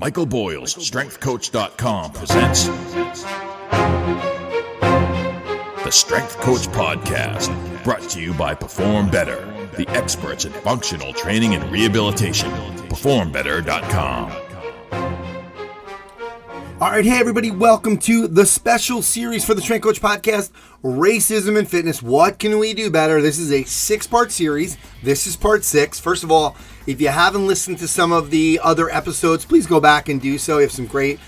Michael Boyle's StrengthCoach.com presents the Strength Coach Podcast, brought to you by Perform Better, the experts in functional training and rehabilitation. PerformBetter.com. All right, hey everybody, welcome to the special series for the Strength Coach Podcast, Racism in Fitness. What can we do better? This is a 6-part series. This is part 6. First of all, if you haven't listened to some of the other episodes, please go back and do so. We have some great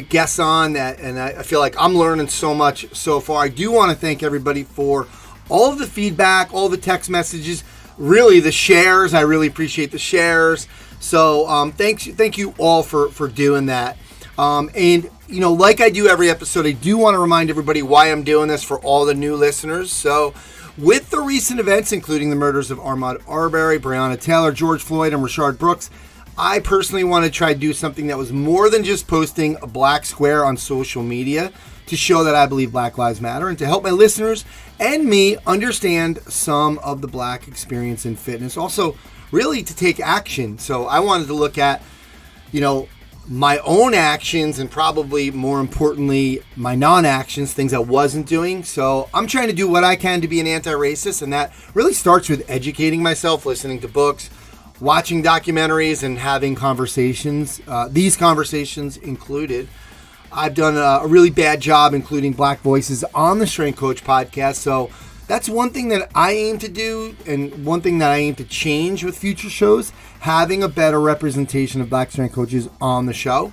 guests on that, and I feel like I'm learning so much so far. I do want to thank everybody for all of the feedback, all the text messages, really the shares. I really appreciate the shares. So thank you all for doing that. And, you know, like I do every episode, I do want to remind everybody why I'm doing this for all the new listeners. So with the recent events, including the murders of Ahmaud Arbery, Breonna Taylor, George Floyd, and Rayshard Brooks, I personally want to try to do something that was more than just posting a black square on social media to show that I believe Black Lives Matter and to help my listeners and me understand some of the black experience in fitness. Also, really to take action. So I wanted to look at, you know, my own actions and probably more importantly, my non-actions, things I wasn't doing. So I'm trying to do what I can to be an anti-racist, and that really starts with educating myself, listening to books, watching documentaries, and having conversations. These conversations included. I've done a really bad job including Black voices on the Strength Coach Podcast. So that's one thing that I aim to do, and one thing that I aim to change with future shows, having a better representation of Black strength coaches on the show.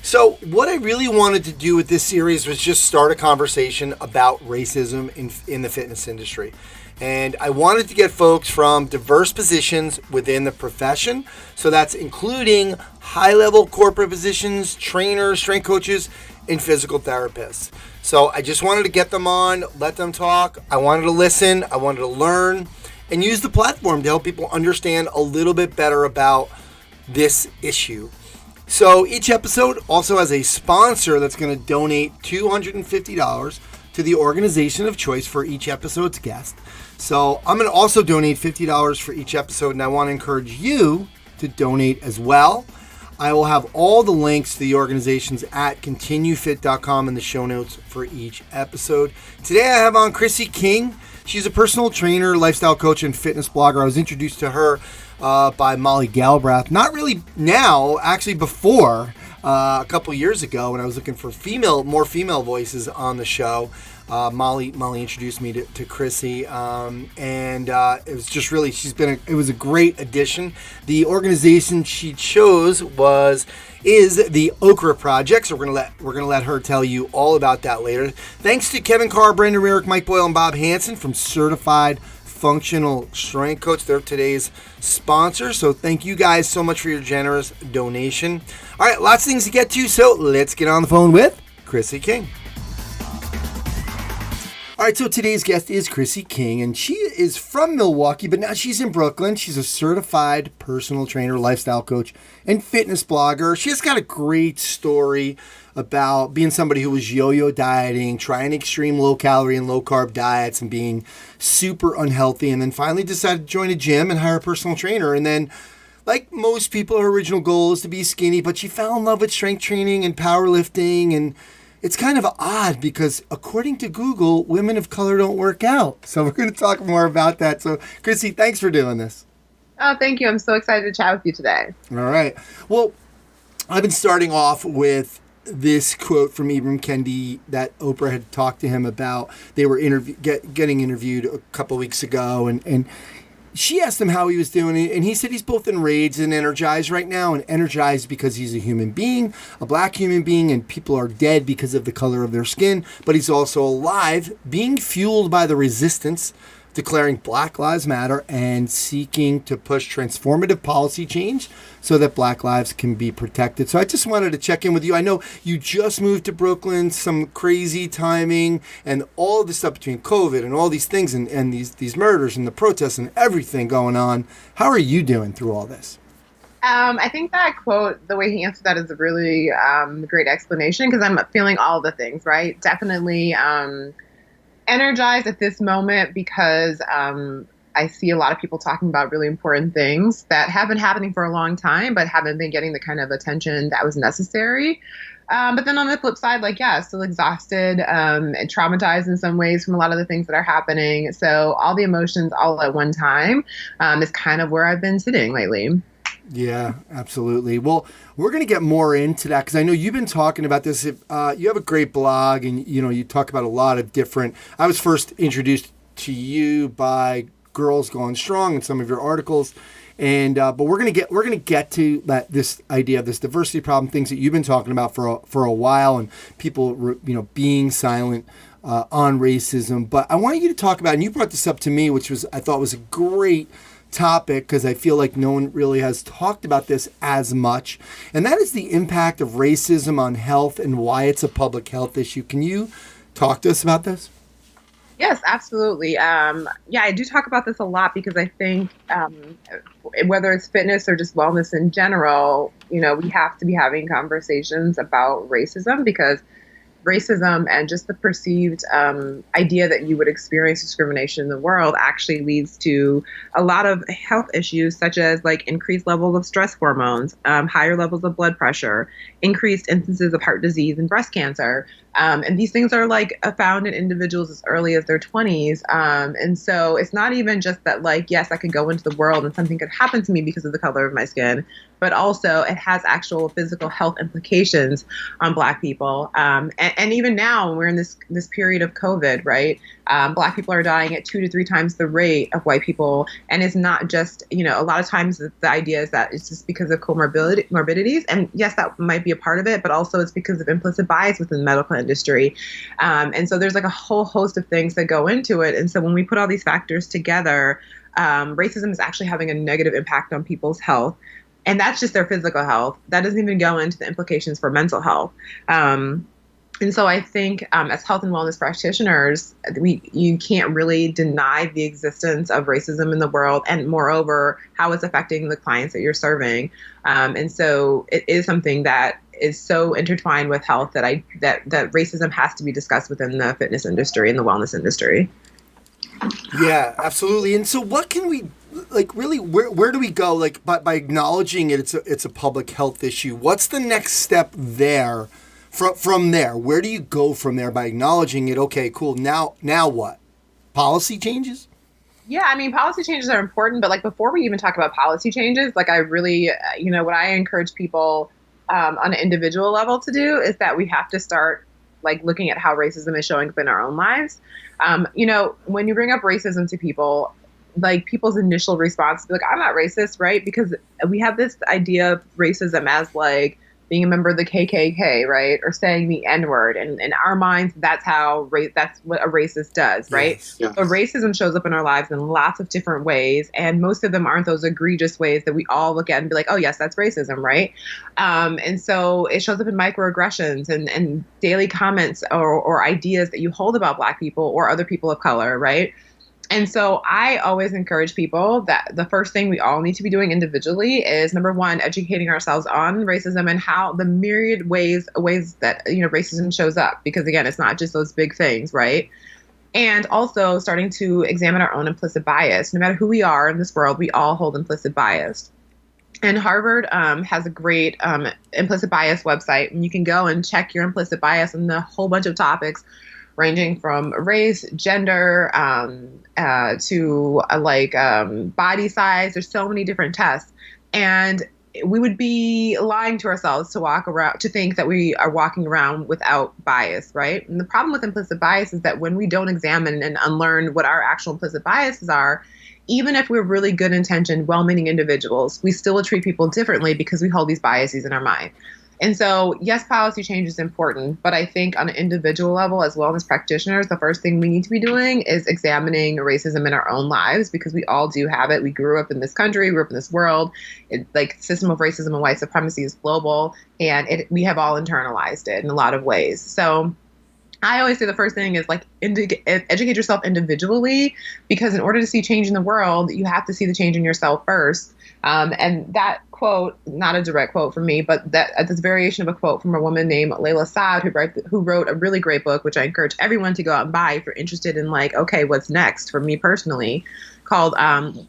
So what I really wanted to do with this series was just start a conversation about racism in the fitness industry. And I wanted to get folks from diverse positions within the profession. So that's including high-level corporate positions, trainers, strength coaches, and physical therapists. So I just wanted to get them on, let them talk. I wanted to listen. I wanted to learn and use the platform to help people understand a little bit better about this issue. So each episode also has a sponsor that's going to donate $250 to the organization of choice for each episode's guest. So I'm going to also donate $50 for each episode, and I want to encourage you to donate as well. I will have all the links to the organizations at ContinueFit.com in the show notes for each episode. Today I have on Chrissy King. She's a personal trainer, lifestyle coach, and fitness blogger. I was introduced to her by Molly Galbraith. Not really now, actually before, a couple years ago when I was looking for more female voices on the show. Molly introduced me to Chrissy, and it was just really, it was a great addition. The organization she chose is the Okra Project, so we're gonna let her tell you all about that later. Thanks to Kevin Carr, Brandon Rarick, Mike Boyle, and Bob Hansen from Certified Functional Strength Coach. They're today's sponsor, so thank you guys so much for your generous donation. All right, lots of things to get to, so let's get on the phone with Chrissy King. All right, so today's guest is Chrissy King, and she is from Milwaukee, but now she's in Brooklyn. She's a certified personal trainer, lifestyle coach, and fitness blogger. She has got a great story about being somebody who was yo-yo dieting, trying extreme low-calorie and low-carb diets, and being super unhealthy, and then finally decided to join a gym and hire a personal trainer. And then, like most people, her original goal is to be skinny, but she fell in love with strength training and powerlifting, and it's kind of odd because according to Google, women of color don't work out. So we're going to talk more about that. So Chrissy, thanks for doing this. Oh, thank you. I'm so excited to chat with you today. All right. Well, I've been starting off with this quote from Ibram Kendi that Oprah had talked to him about. They were getting interviewed a couple weeks ago, and she asked him how he was doing, and he said he's both enraged and energized right now. And energized because he's a human being, a black human being, and people are dead because of the color of their skin. But he's also alive, being fueled by the resistance, declaring Black Lives Matter and seeking to push transformative policy change so that black lives can be protected. So I just wanted to check in with you. I know you just moved to Brooklyn, some crazy timing, and all the stuff between COVID and all these things and these murders and the protests and everything going on. How are you doing through all this? I think that quote, the way he answered that is a really great explanation, because I'm feeling all the things, right? Definitely energized at this moment because I see a lot of people talking about really important things that have been happening for a long time, but haven't been getting the kind of attention that was necessary. But then on the flip side, like, yeah, still exhausted and traumatized in some ways from a lot of the things that are happening. So all the emotions all at one time is kind of where I've been sitting lately. Yeah, absolutely. Well, we're going to get more into that because I know you've been talking about this. You have a great blog, and you talk about a lot of different. I was first introduced to you by Girls Gone Strong and some of your articles, and but we're going to get to this idea of this diversity problem, things that you've been talking about for a while, and people being silent on racism. But I want you to talk about, and you brought this up to me, which I thought was a great topic because I feel like no one really has talked about this as much, and that is the impact of racism on health and why it's a public health issue. Can you talk to us about this? Yes, absolutely. Yeah, I do talk about this a lot because I think whether it's fitness or just wellness in general, we have to be having conversations about racism because racism and just the perceived idea that you would experience discrimination in the world actually leads to a lot of health issues, such as like increased levels of stress hormones, higher levels of blood pressure, increased instances of heart disease and breast cancer. And these things are like found in individuals as early as their 20s. And so it's not even just that, like, yes, I could go into the world and something could happen to me because of the color of my skin, but also it has actual physical health implications on Black people. And even now, when we're in this period of COVID, right? Black people are dying at 2 to 3 times the rate of white people. And it's not just, a lot of times the idea is that it's just because of comorbidities. And yes, that might be a part of it, but also it's because of implicit bias within the medical industry. And so there's like a whole host of things that go into it. And so when we put all these factors together, racism is actually having a negative impact on people's health. And that's just their physical health. That doesn't even go into the implications for mental health. And so I think as health and wellness practitioners, you can't really deny the existence of racism in the world, and moreover, how it's affecting the clients that you're serving. And so it is something that is so intertwined with health that racism has to be discussed within the fitness industry and the wellness industry. Yeah, absolutely. And so what can we, like, really, where do we go? Like, by acknowledging it's a public health issue, what's the next step there? From there, where do you go from there by acknowledging it? Okay, cool. Now what? Policy changes? Yeah, I mean, policy changes are important, but like before we even talk about policy changes, like I really, what I encourage people on an individual level to do is that we have to start like looking at how racism is showing up in our own lives. When you bring up racism to people, like people's initial response is like, I'm not racist, right? Because we have this idea of racism as like being a member of the KKK, right? Or saying the N-word. And in our minds, that's what a racist does, right? Yes. Yeah. So racism shows up in our lives in lots of different ways. And most of them aren't those egregious ways that we all look at and be like, oh, yes, that's racism, right? And so it shows up in microaggressions and daily comments or ideas that you hold about Black people or other people of color, right? And so I always encourage people that the first thing we all need to be doing individually is, number one, educating ourselves on racism and how the myriad ways that, racism shows up. Because again, it's not just those big things, right? And also starting to examine our own implicit bias. No matter who we are in this world, we all hold implicit bias. And Harvard has a great implicit bias website, and you can go and check your implicit bias on a whole bunch of topics, ranging from race, gender, to body size. There's so many different tests. And we would be lying to ourselves to think that we are walking around without bias, right? And the problem with implicit bias is that when we don't examine and unlearn what our actual implicit biases are, even if we're really good intentioned, well-meaning individuals, we still will treat people differently because we hold these biases in our mind. And so, yes, policy change is important, but I think on an individual level, as wellness practitioners, the first thing we need to be doing is examining racism in our own lives, because we all do have it. We grew up in this country, we grew up in this world. The system of racism and white supremacy is global, and we have all internalized it in a lot of ways. So I always say the first thing is like educate yourself individually, because in order to see change in the world, you have to see the change in yourself first. And that quote, not a direct quote from me, but that this variation of a quote from a woman named Layla Saad, who wrote a really great book, which I encourage everyone to go out and buy if you're interested in like, okay, what's next for me personally, called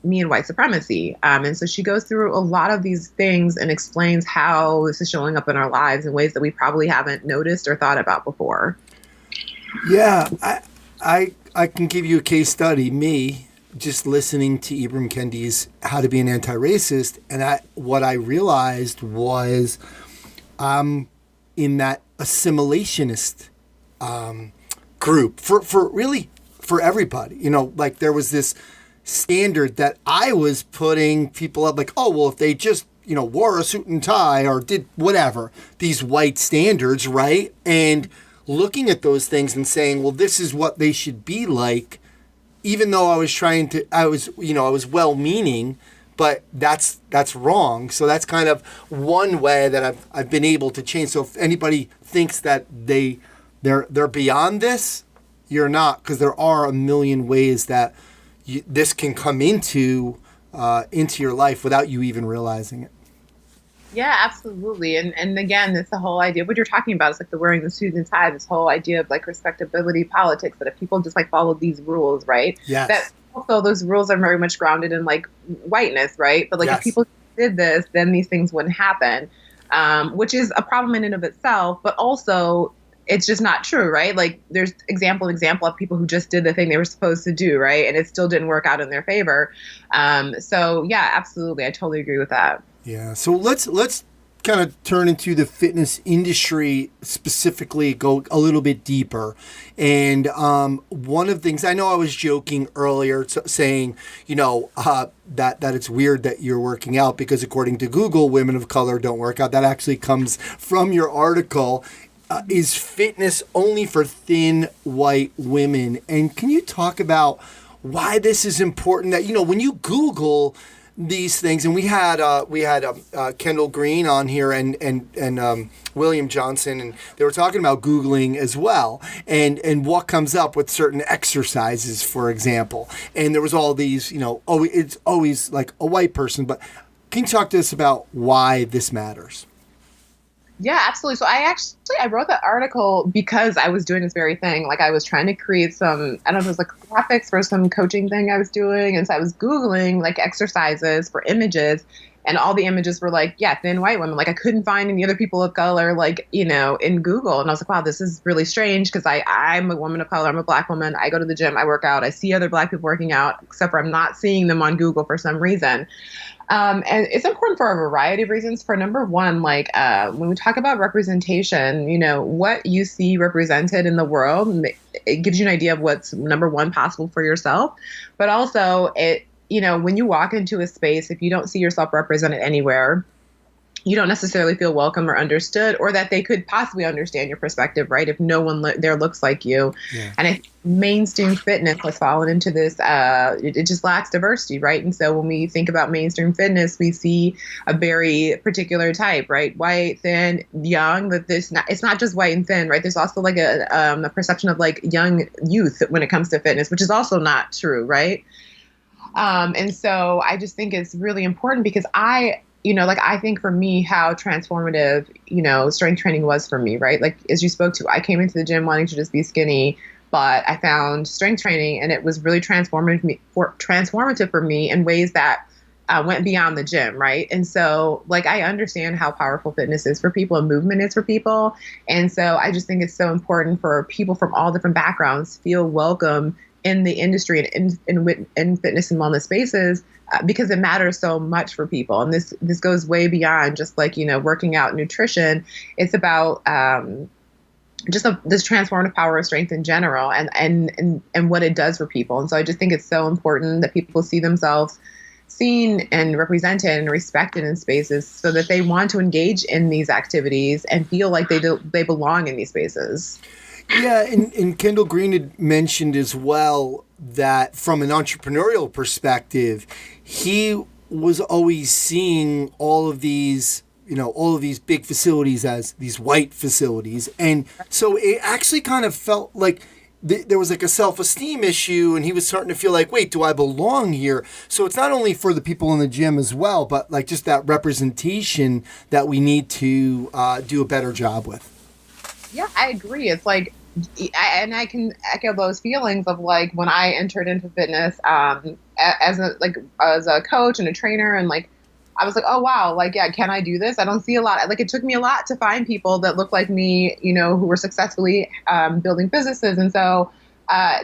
Me and White Supremacy. And so she goes through a lot of these things and explains how this is showing up in our lives in ways that we probably haven't noticed or thought about before. Yeah, I can give you a case study. Me, just listening to Ibram Kendi's How to Be an Anti-Racist, and what I realized was I'm in that assimilationist group for everybody. You know, like there was this standard that I was putting people up like, oh, well, if they just, you know, wore a suit and tie or did whatever, these white standards, right? And looking at those things and saying, well, this is what they should be like, even though I was well-meaning, but that's wrong. So that's kind of one way that I've been able to change. So if anybody thinks that they're beyond this, you're not, because there are a million ways that this can come into your life without you even realizing it. Yeah, absolutely. And again, it's the whole idea, what you're talking about is like the wearing the suit and tie, this whole idea of like respectability politics, that if people just like follow these rules, right? Yes. That also those rules are very much grounded in like whiteness, right? But like if people did this, then these things wouldn't happen, which is a problem in and of itself, but also it's just not true, right? Like there's example of people who just did the thing they were supposed to do, right? And it still didn't work out in their favor. So yeah, absolutely. I totally agree with that. Yeah. So let's kind of turn into the fitness industry specifically, go a little bit deeper. And one of the things, I know I was joking earlier saying, you know, that it's weird that you're working out because according to Google, women of color don't work out. That actually comes from your article. Is fitness only for thin white women? And can you talk about why this is important? That, you know, when you Google these things, and we had Kendall Green on here and William Johnson, and they were talking about Googling as well, and what comes up with certain exercises, for example. And there was all these, you know, it's always like a white person. But can you talk to us about why this matters? Yeah, absolutely. So I wrote that article because I was doing this very thing. Like I was trying to create some, I don't know if it was like graphics for some coaching thing I was doing. And so I was Googling like exercises for images, and all the images were like, yeah, thin white women. Like I couldn't find any other people of color, like, you know, in Google. And I was like, wow, this is really strange, because I'm a woman of color. I'm a Black woman. I go to the gym. I work out. I see other Black people working out, except for I'm not seeing them on Google for some reason. And it's important for a variety of reasons. For number one, like when we talk about representation, you know, what you see represented in the world, it gives you an idea of what's number one possible for yourself. But also it, you know, when you walk into a space, if you don't see yourself represented anywhere, you don't necessarily feel welcome or understood, or that they could possibly understand your perspective, right? If no one there looks like you. Yeah. And I think mainstream fitness has fallen into this, it just lacks diversity, right? And so when we think about mainstream fitness, we see a very particular type, right? White, thin, young, but it's not just white and thin, right? There's also like a perception of like young youth when it comes to fitness, which is also not true, right? And so I just think it's really important, because I think for me, how transformative, you know, strength training was for me, right? Like, as you spoke to, I came into the gym wanting to just be skinny, but I found strength training, and it was really transformative for me in ways that went beyond the gym, right? And so, like, I understand how powerful fitness is for people and movement is for people. And so I just think it's so important for people from all different backgrounds to feel welcome in the industry and in fitness and wellness spaces, because it matters so much for people. And this goes way beyond just like, you know, working out, nutrition. It's about this transformative power of strength in general, and what it does for people. And so I just think it's so important that people see themselves seen and represented and respected in spaces, so that they want to engage in these activities and feel like they belong in these spaces. Yeah, and Kendall Green had mentioned as well that from an entrepreneurial perspective, he was always seeing all of these all of these big facilities as these white facilities. And so it actually kind of felt like there was like a self-esteem issue, and he was starting to feel like, wait, do I belong here? So it's not only for the people in the gym as well, but like just that representation that we need to do a better job with. Yeah, I agree. It's like, and I can echo those feelings of like when I entered into fitness as a coach and a trainer, and like I was like, oh wow, like yeah, can I do this? I don't see a lot. Like it took me a lot to find people that look like me, who were successfully building businesses, and so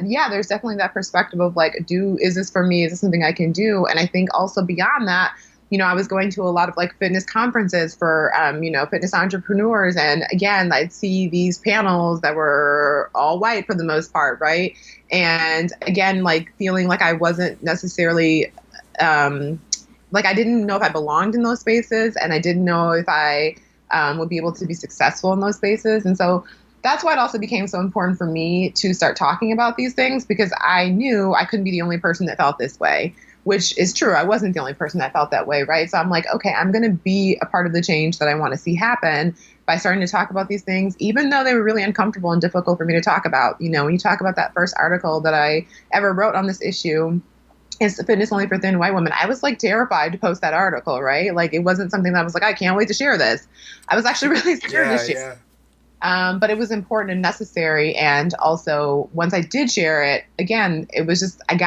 yeah, there's definitely that perspective of like, is this for me? Is this something I can do? And I think also beyond that, I was going to a lot of like fitness conferences for, fitness entrepreneurs. And again, I'd see these panels that were all white for the most part. Right. And again, like feeling like I wasn't necessarily, like I didn't know if I belonged in those spaces, and I didn't know if I would be able to be successful in those spaces. And so that's why it also became so important for me to start talking about these things, because I knew I couldn't be the only person that felt this way. Which is true. I wasn't the only person that felt that way, right? So I'm like, okay, I'm going to be a part of the change that I want to see happen by starting to talk about these things, even though they were really uncomfortable and difficult for me to talk about. When you talk about that first article that I ever wrote on this issue, is fitness only for thin white women, I was like terrified to post that article, right? Like it wasn't something that I was like, I can't wait to share this. I was actually really scared to share. Yeah. But it was important and necessary. And also, once I did share it, again, it was like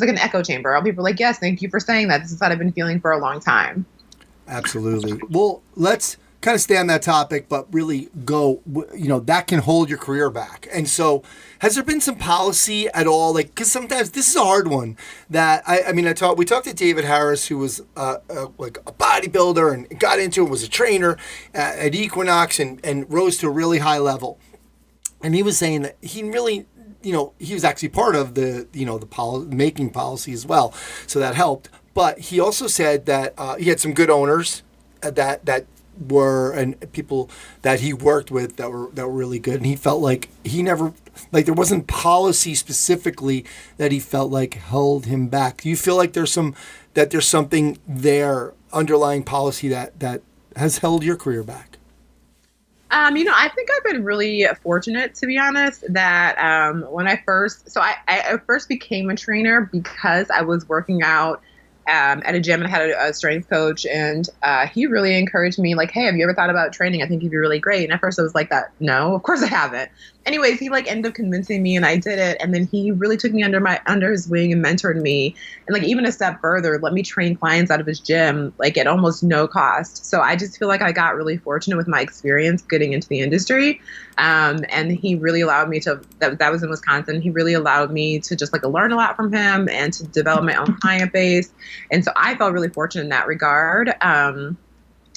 an echo chamber. All people were like, yes, thank you for saying that. This is what I've been feeling for a long time. Absolutely. Well, let's kind of stay on that topic, but really go, that can hold your career back. And so has there been some policy at all? Like, because sometimes this is a hard one that we talked to David Harris, who was like a bodybuilder and got into it, was a trainer at Equinox and rose to a really high level. And he was saying that he really, he was actually part of the making policy as well. So that helped. But he also said that he had some good owners that were, and people that he worked with that were really good, and he felt like he never, like there wasn't policy specifically that he felt like held him back. Do you feel like there's something there, underlying policy that has held your career back? I think I've been really fortunate, to be honest, that when I first became a trainer because I was working out at a gym and I had a strength coach, and he really encouraged me, like, hey, have you ever thought about training? I think you'd be really great. And at first I was like, no, of course I haven't. Anyways, he like ended up convincing me, and I did it. And then he really took me under his wing and mentored me, and like even a step further, let me train clients out of his gym, like at almost no cost. So I just feel like I got really fortunate with my experience getting into the industry. And he really allowed me to, that was in Wisconsin. He really allowed me to just like learn a lot from him and to develop my own client base. And so I felt really fortunate in that regard.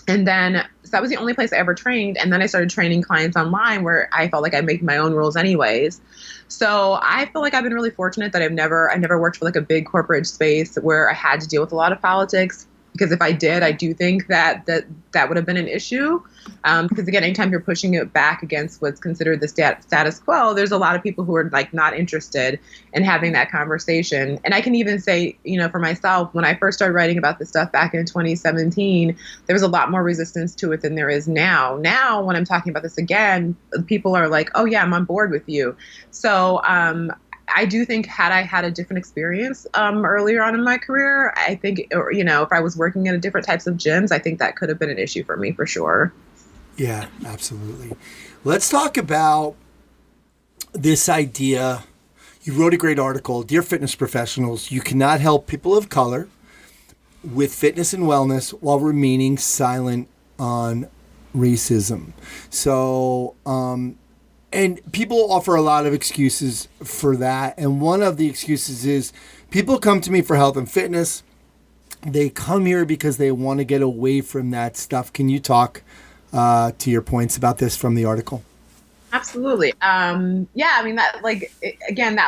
And then, so that was the only place I ever trained. And then I started training clients online where I felt like I make my own rules anyways. So I feel like I've been really fortunate that I never worked for like a big corporate space where I had to deal with a lot of politics. Because if I did, I do think that would have been an issue. Because again, anytime you're pushing it back against what's considered the status quo, there's a lot of people who are like not interested in having that conversation. And I can even say, for myself, when I first started writing about this stuff back in 2017, there was a lot more resistance to it than there is now. Now, when I'm talking about this again, people are like, oh yeah, I'm on board with you. So, I do think had I had a different experience earlier on in my career, I think, if I was working at different types of gyms, I think that could have been an issue for me for sure. Yeah, absolutely. Let's talk about this idea. You wrote a great article, Dear Fitness Professionals, you cannot help people of color with fitness and wellness while remaining silent on racism. So, and people offer a lot of excuses for that. And one of the excuses is people come to me for health and fitness. They come here because they want to get away from that stuff. Can you talk to your points about this from the article? Absolutely. That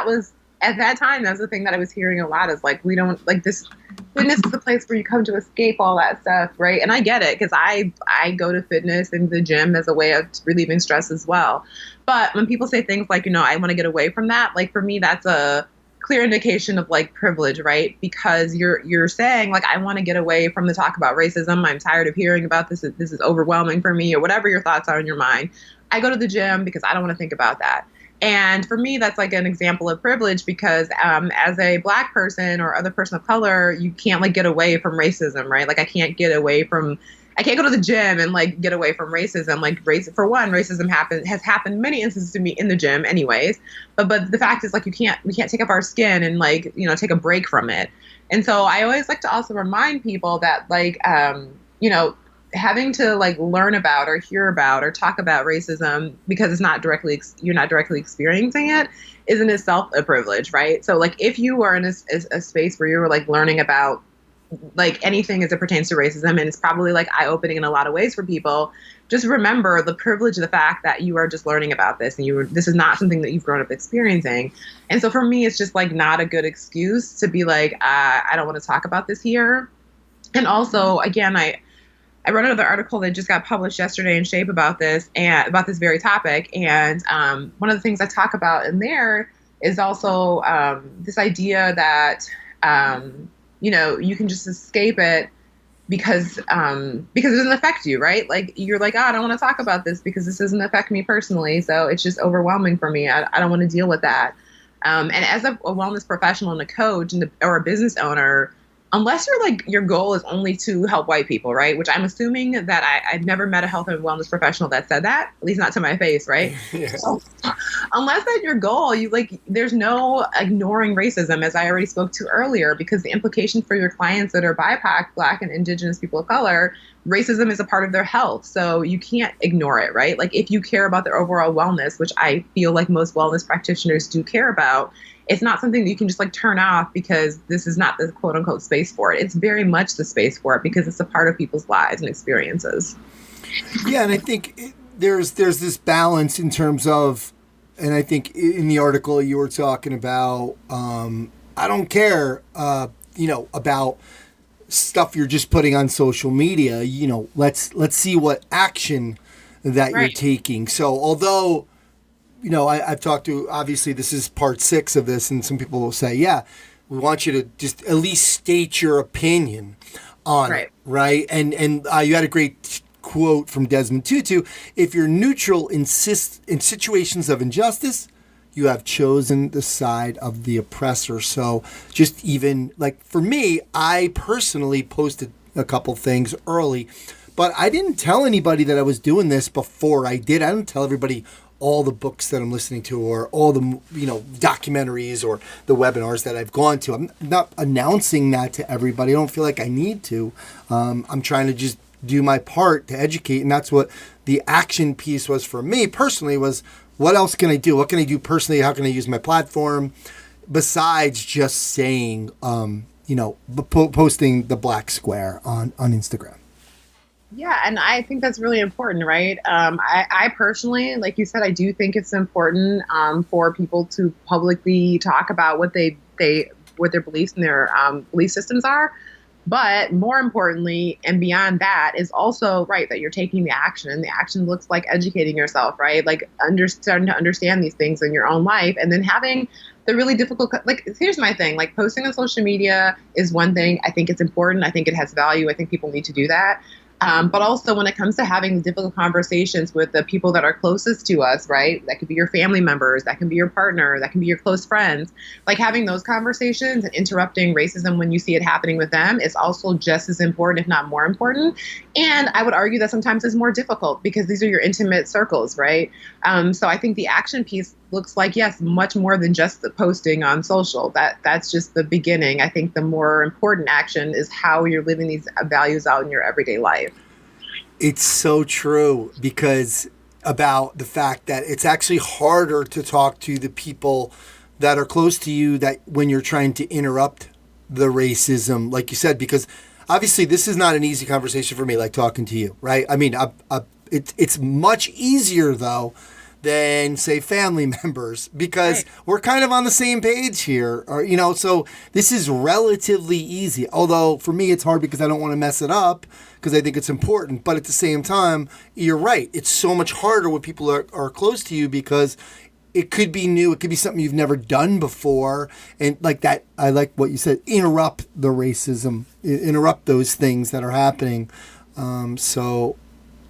was, at that time, that's the thing that I was hearing a lot is like, we don't like this. Fitness is the place where you come to escape all that stuff, right? And I get it because I go to fitness and the gym as a way of relieving stress as well. But when people say things like, I want to get away from that, like for me, that's a clear indication of like privilege, right? Because you're saying like, I want to get away from the talk about racism. I'm tired of hearing about this. This is overwhelming for me, or whatever your thoughts are in your mind. I go to the gym because I don't want to think about that. And for me, that's like an example of privilege because as a Black person or other person of color, you can't like get away from racism, right? Like I can't go to the gym and like get away from racism. Like racism has happened many instances to me in the gym anyways. But the fact is like we can't take off our skin and like, take a break from it. And so I always like to also remind people that like, having to like learn about or hear about or talk about racism because you're not directly experiencing it is in itself a privilege, right? So like if you are in a space where you're like learning about like anything as it pertains to racism, and it's probably like eye-opening in a lot of ways for people, just remember the privilege of the fact that you are just learning about this and this is not something that you've grown up experiencing. And so for me, it's just like not a good excuse to be like, I don't want to talk about this here. And also, again, I wrote another article that just got published yesterday in Shape about this very topic. And one of the things I talk about in there is also this idea that, you can just escape it because it doesn't affect you, right? Like you're like, I don't want to talk about this because this doesn't affect me personally. So it's just overwhelming for me. I don't want to deal with that. And as a wellness professional and a coach or a business owner, unless your goal is only to help white people, right? Which I'm assuming that I've never met a health and wellness professional that said that, at least not to my face, right? Yeah. So, unless that's your goal, there's no ignoring racism, as I already spoke to earlier, because the implication for your clients that are BIPOC, Black and Indigenous people of color, racism is a part of their health. So you can't ignore it, right? Like if you care about their overall wellness, which I feel like most wellness practitioners do care about, it's not something that you can just like turn off because this is not the quote unquote space for it. It's very much the space for it because it's a part of people's lives and experiences. Yeah. And I think there's this balance in terms of, and I think in the article you were talking about, I don't care, about stuff you're just putting on social media. Let's see what action that you're taking. So although, I've talked to, obviously this is part 6 of this, and some people will say, yeah, we want you to just at least state your opinion on it, right? And you had a great quote from Desmond Tutu: if you're neutral in situations of injustice, you have chosen the side of the oppressor. So just even, like for me, I personally posted a couple things early, but I didn't tell anybody that I was doing this before I did. I didn't tell everybody all the books that I'm listening to or all the, documentaries or the webinars that I've gone to. I'm not announcing that to everybody. I don't feel like I need to. I'm trying to just do my part to educate. And that's what the action piece was for me personally, was what else can I do? What can I do personally? How can I use my platform besides just saying, posting the black square on Instagram? Yeah, and I think that's really important, right? I personally, like you said, I do think it's important for people to publicly talk about what their beliefs and their belief systems are. But more importantly, and beyond that, is also that you're taking the action, and the action looks like educating yourself, right? Like starting to understand these things in your own life, and then having the really difficult, here's my thing, like posting on social media is one thing. I think it's important. I think it has value. I think people need to do that. But also when it comes to having difficult conversations with the people that are closest to us, right? That could be your family members, that can be your partner, that can be your close friends. Like having those conversations and interrupting racism when you see it happening with them is also just as important, if not more important. And I would argue that sometimes it's more difficult because these are your intimate circles, right? So I think the action piece looks like, yes, much more than just the posting on social. That's just the beginning. I think the more important action is how you're living these values out in your everyday life. It's so true, because about the fact that it's actually harder to talk to the people that are close to you that when you're trying to interrupt the racism, like you said, because obviously this is not an easy conversation for me, like talking to you, right? I mean, it's much easier though than say family members, because we're kind of on the same page here, or so this is relatively easy. Although for me it's hard because I don't want to mess it up, because I think it's important. But at the same time, you're right, it's so much harder when people are close to you, because it could be new. It could be something you've never done before. And like that, I like what you said, interrupt the racism, interrupt those things that are happening. So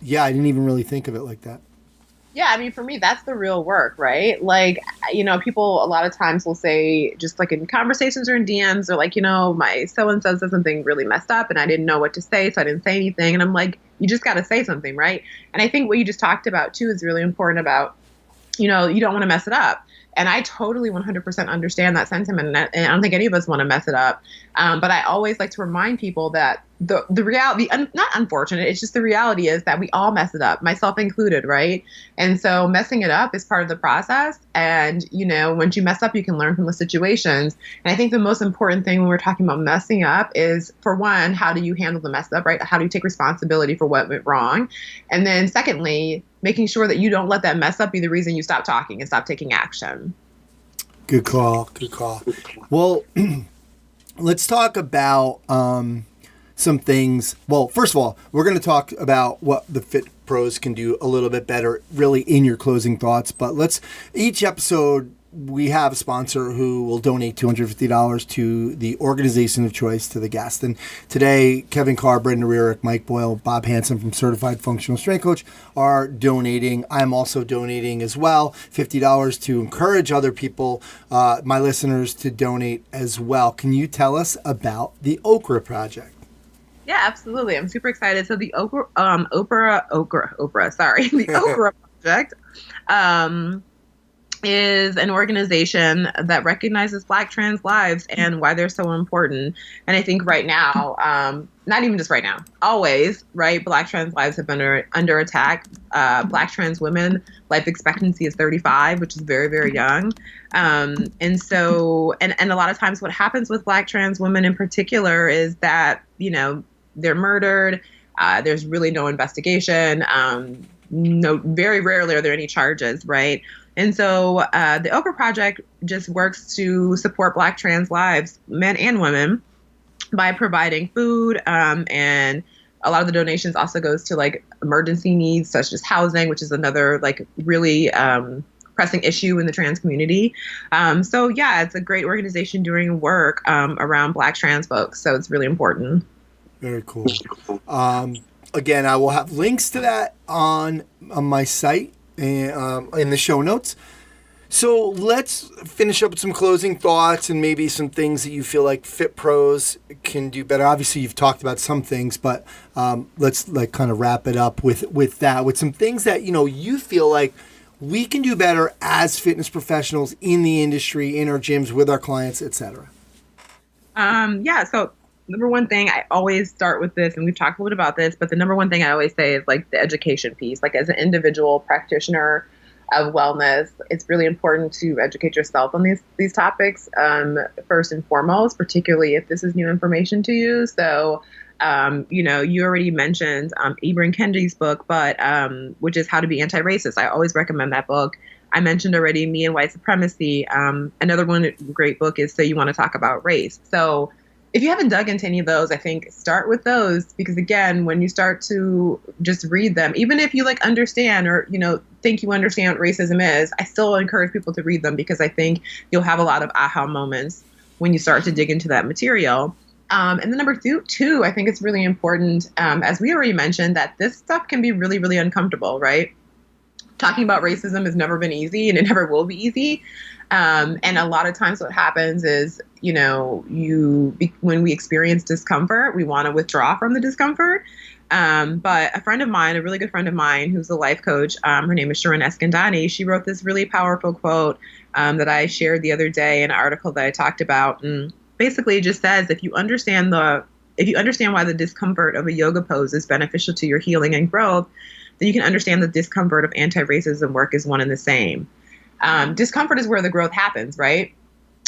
yeah, I didn't even really think of it like that. Yeah, I mean, for me, that's the real work, right? Like, people a lot of times will say, just like in conversations or in DMs, or like, my so-and-so said something really messed up and I didn't know what to say, so I didn't say anything. And I'm like, you just got to say something, right? And I think what you just talked about too is really important about, you don't want to mess it up. And I totally 100% understand that sentiment. And I don't think any of us want to mess it up. But I always like to remind people that the reality, not unfortunate, it's just the reality is that we all mess it up, myself included, right? And so messing it up is part of the process. And, once you mess up, you can learn from the situations. And I think the most important thing when we're talking about messing up is, for one, how do you handle the mess up, right? How do you take responsibility for what went wrong? And then secondly, making sure that you don't let that mess up be the reason you stop talking and stop taking action. Good call. Well, let's talk about some things. Well, first of all, we're going to talk about what the Fit Pros can do a little bit better, really, in your closing thoughts. But each episode, we have a sponsor who will donate $250 to the organization of choice to the guest. And today, Kevin Carr, Brendan Rearick, Mike Boyle, Bob Hanson from Certified Functional Strength Coach are donating. I'm also donating as well, $50 to encourage other people, my listeners, to donate as well. Can you tell us about the Okra Project? Yeah, absolutely. I'm super excited. So the Okra Project is an organization that recognizes Black trans lives and why they're so important. And I think right now, not even just right now, always, right, Black trans lives have been under attack. Black trans women, life expectancy is 35, which is very, very young. And so, and a lot of times what happens with Black trans women in particular is that, they're murdered. There's really no investigation. Very rarely are there any charges, right? And so the Okra Project just works to support Black trans lives, men and women, by providing food. And a lot of the donations also goes to like emergency needs, such as housing, which is another like really pressing issue in the trans community. So yeah, it's a great organization doing work around Black trans folks. So it's really important. Very cool. Again, I will have links to that on my site and in the show notes. So let's finish up with some closing thoughts and maybe some things that you feel like Fit Pros can do better. Obviously, you've talked about some things, but let's like kind of wrap it up with some things that you feel like we can do better as fitness professionals in the industry, in our gyms, with our clients, etc. So number one thing, I always start with this, and we've talked a little bit about this, but the number one thing I always say is like the education piece. Like as an individual practitioner of wellness, it's really important to educate yourself on these topics first and foremost, particularly if this is new information to you. So, you already mentioned Ibram Kendi's book, but which is How to Be Anti-Racist. I always recommend that book. I mentioned already Me and White Supremacy. Another one great book is So You Want to Talk About Race. So if you haven't dug into any of those, I think start with those, because again, when you start to just read them, even if you like understand or, think you understand what racism is, I still encourage people to read them, because I think you'll have a lot of aha moments when you start to dig into that material. And then number two, I think it's really important, as we already mentioned, that this stuff can be really, really uncomfortable, right? Talking about racism has never been easy, and it never will be easy. And a lot of times what happens is, when we experience discomfort, we want to withdraw from the discomfort. But a friend of mine, a really good friend of mine, who's a life coach, her name is Sharon Eskandani. She wrote this really powerful quote that I shared the other day in an article that I talked about. And basically it just says, if you understand why the discomfort of a yoga pose is beneficial to your healing and growth, then you can understand the discomfort of anti-racism work is one and the same. Discomfort is where the growth happens, right?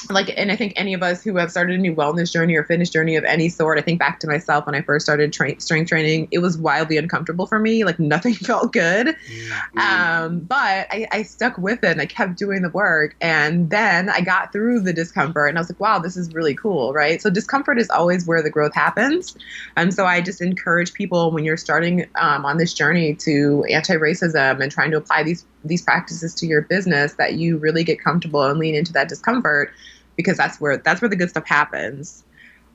and I think any of us who have started a new wellness journey or fitness journey of any sort, I think back to myself when I first started strength training, it was wildly uncomfortable for me. Like nothing felt good. But I stuck with it and I kept doing the work. And then I got through the discomfort and I was like, wow, this is really cool, right? So discomfort is always where the growth happens. And so I just encourage people when you're starting on this journey to anti-racism and trying to apply these practices to your business, that you really get comfortable and lean into that discomfort, because that's where the good stuff happens.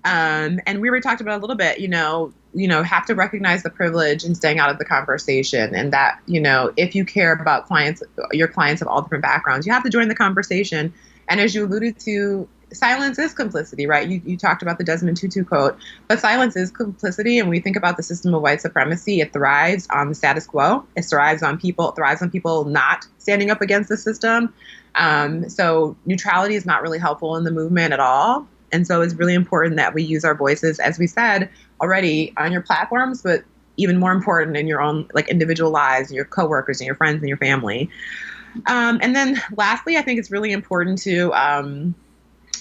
And we already talked about a little bit, have to recognize the privilege in staying out of the conversation, and that, if you care about your clients of all different backgrounds, you have to join the conversation. And as you alluded to, silence is complicity, right? You talked about the Desmond Tutu quote, but silence is complicity. And when we think about the system of white supremacy, it thrives on the status quo. It thrives on people not standing up against the system. So neutrality is not really helpful in the movement at all. And so it's really important that we use our voices, as we said already, on your platforms, but even more important in your own individual lives, and your coworkers and your friends and your family. And then lastly, I think it's really important to,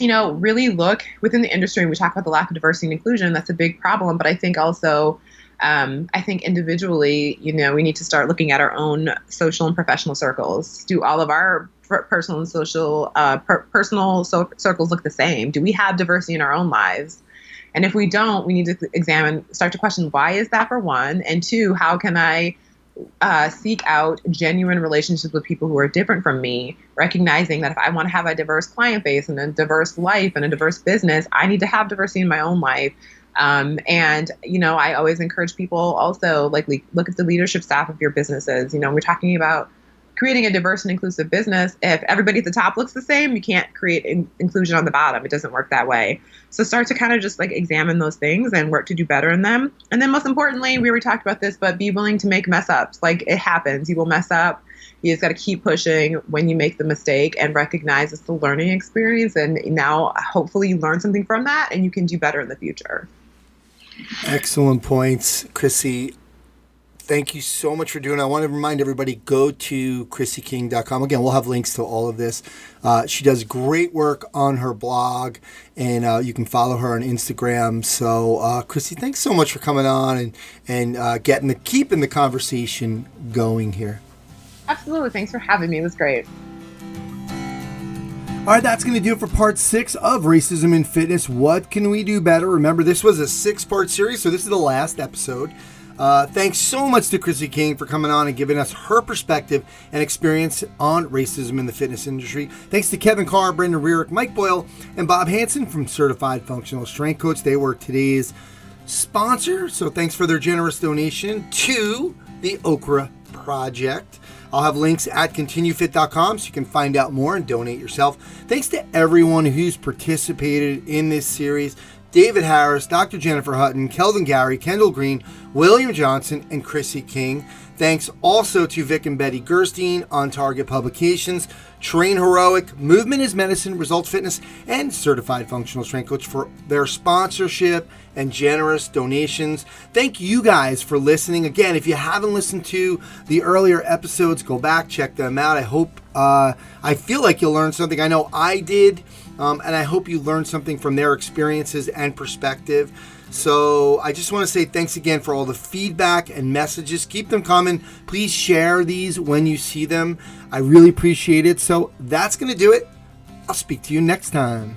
really look within the industry. And we talk about the lack of diversity and inclusion. That's a big problem. But I think also, individually, we need to start looking at our own social and professional circles. Do all of our personal and social circles look the same? Do we have diversity in our own lives? And if we don't, we need to start to question, why is that, for one? And two, how can I seek out genuine relationships with people who are different from me, recognizing that if I want to have a diverse client base and a diverse life and a diverse business, I need to have diversity in my own life. And I always encourage people also, look at the leadership staff of your businesses. We're talking about creating a diverse and inclusive business. If everybody at the top looks the same, you can't create inclusion on the bottom. It doesn't work that way. So start to kind of just examine those things and work to do better in them. And then most importantly, we already talked about this, but be willing to make mess ups. It happens. You will mess up. You just got to keep pushing when you make the mistake and recognize it's the learning experience. And now hopefully you learn something from that and you can do better in the future. Excellent points, Chrissy. Thank you so much for doing it. I want to remind everybody, go to ChrissyKing.com. Again, we'll have links to all of this. She does great work on her blog, and you can follow her on Instagram. So, Chrissy, thanks so much for coming on and keeping the conversation going here. Absolutely. Thanks for having me. It was great. All right, that's going to do it for part 6 of Racism in Fitness. What can we do better? Remember, this was a 6-part series, so this is the last episode. Thanks so much to Chrissy King for coming on and giving us her perspective and experience on racism in the fitness industry. Thanks to Kevin Carr, Brendan Rearick, Mike Boyle, and Bob Hansen from Certified Functional Strength Coach. They were today's sponsor, so thanks for their generous donation to the Okra Project. I'll have links at continuefit.com so you can find out more and donate yourself. Thanks to everyone who's participated in this series. David Harris, Dr. Jennifer Hutton, Kelvin Gary, Kendall Green, William Johnson, and Chrissy King. Thanks also to Vic and Betty Gerstein, On Target Publications, Train Heroic, Movement is Medicine, Results Fitness, and Certified Functional Strength Coach for their sponsorship and generous donations. Thank you guys for listening. Again, if you haven't listened to the earlier episodes, go back, check them out. I feel like you'll learn something. I know I did. And I hope you learned something from their experiences and perspective. So I just want to say thanks again for all the feedback and messages. Keep them coming. Please share these when you see them. I really appreciate it. So that's going to do it. I'll speak to you next time.